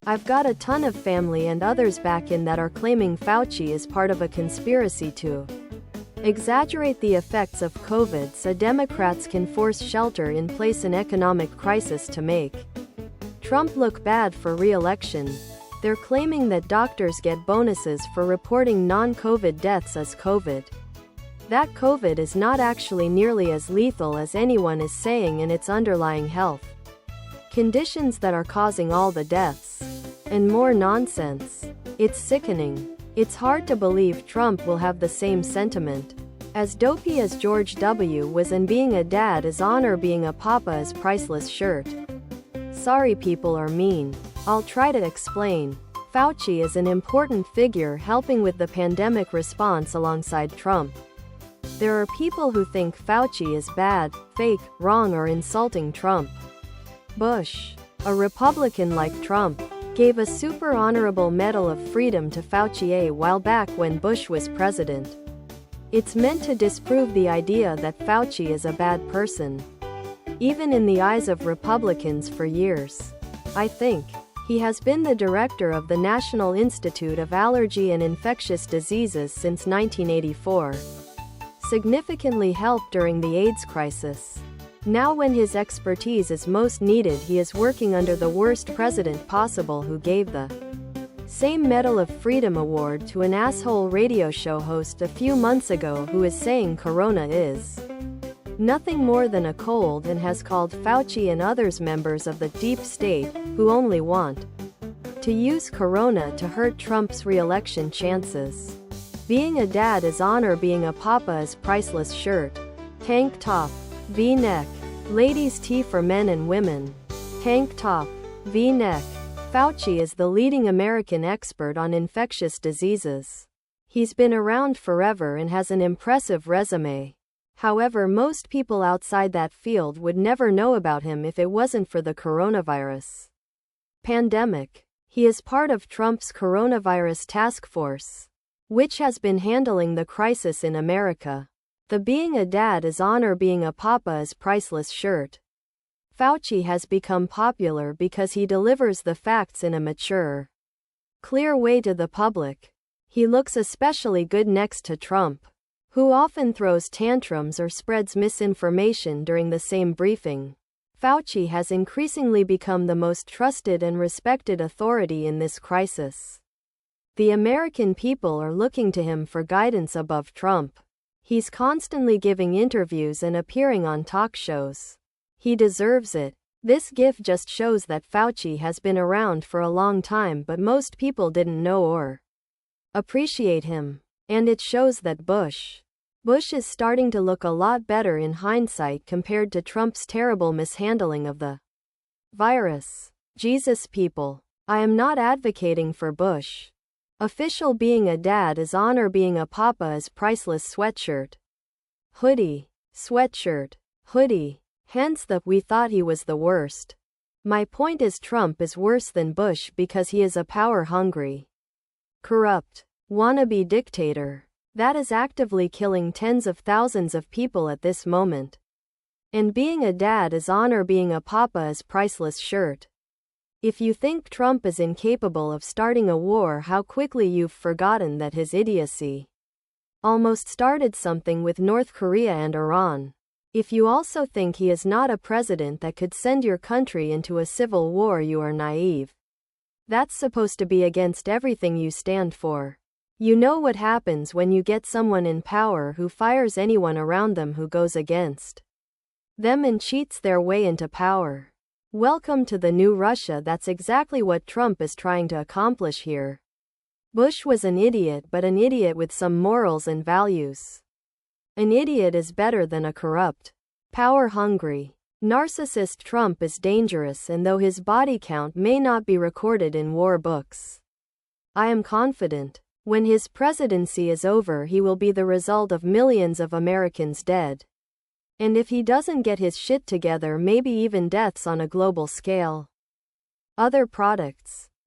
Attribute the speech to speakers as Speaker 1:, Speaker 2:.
Speaker 1: I've got a ton of family and others back in that are claiming Fauci is part of a conspiracy to exaggerate the effects of COVID so Democrats can force shelter-in-place and economic crisis to make Trump look bad for re-election. They're claiming that doctors get bonuses for reporting non-COVID deaths as COVID. That COVID is not actually nearly as lethal as anyone is saying, and its underlying health conditions that are causing all the deaths. And more nonsense. It's sickening. It's hard to believe Trump will have the same sentiment. As dopey as George W. was, and being a dad is on or being a papa is priceless shirt. Sorry, people are mean. I'll try to explain. Fauci is an important figure helping with the pandemic response alongside Trump. There are people who think Fauci is bad, fake, wrong, or insulting Trump. Bush, a Republican like Trump, gave a super honorable Medal of Freedom to Fauci a while back when Bush was president. It's meant to disprove the idea that Fauci is a bad person. Even in the eyes of Republicans for years. I think. He has been the director of the National Institute of Allergy and Infectious Diseases since 1984. Significantly helped during the AIDS crisis. Now when his expertise is most needed, he is working under the worst president possible, who gave the same Medal of Freedom award to an asshole radio show host a few months ago who is saying corona is nothing more than a cold, and has called Fauci and others members of the deep state, who only want to use corona to hurt Trump's re-election chances. Being a dad is on or being a papa is priceless shirt. Tank top, V-neck. Ladies' tee for men and women. Tank top, V-neck. Fauci is the leading American expert on infectious diseases. He's been around forever and has an impressive resume. However, most people outside that field would never know about him if it wasn't for the coronavirus pandemic. He is part of Trump's coronavirus task force, which has been handling the crisis in America. The being a dad is on or being a papa is priceless shirt. Fauci has become popular because he delivers the facts in a mature, clear way to the public. He looks especially good next to Trump, who often throws tantrums or spreads misinformation during the same briefing. Fauci has increasingly become the most trusted and respected authority in this crisis. The American people are looking to him for guidance above Trump. He's constantly giving interviews and appearing on talk shows. He deserves it. This gift just shows that Fauci has been around for a long time, but most people didn't know or appreciate him. And it shows that Bush is starting to look a lot better in hindsight compared to Trump's terrible mishandling of the virus. Jesus, people. I am not advocating for Bush. Official being a dad is on or being a papa is priceless sweatshirt. Hoodie. Sweatshirt. Hoodie. Hence the "we thought he was the worst." My point is, Trump is worse than Bush because he is a power-hungry, corrupt, wannabe dictator that is actively killing tens of thousands of people at this moment. And being a dad is on or being a papa is priceless shirt. If you think Trump is incapable of starting a war, how quickly you've forgotten that his idiocy almost started something with North Korea and Iran. If you also think he is not a president that could send your country into a civil war, you are naive. That's supposed to be against everything you stand for. You know what happens when you get someone in power who fires anyone around them who goes against them and cheats their way into power. Welcome to the new Russia. That's exactly what Trump is trying to accomplish here. Bush was an idiot, but an idiot with some morals and values. An idiot is better than a corrupt, power-hungry, narcissist. Trump is dangerous, and though his body count may not be recorded in war books, I am confident when his presidency is over, he will be the result of millions of Americans dead. And if he doesn't get his shit together, maybe even deaths on a global scale. Other products.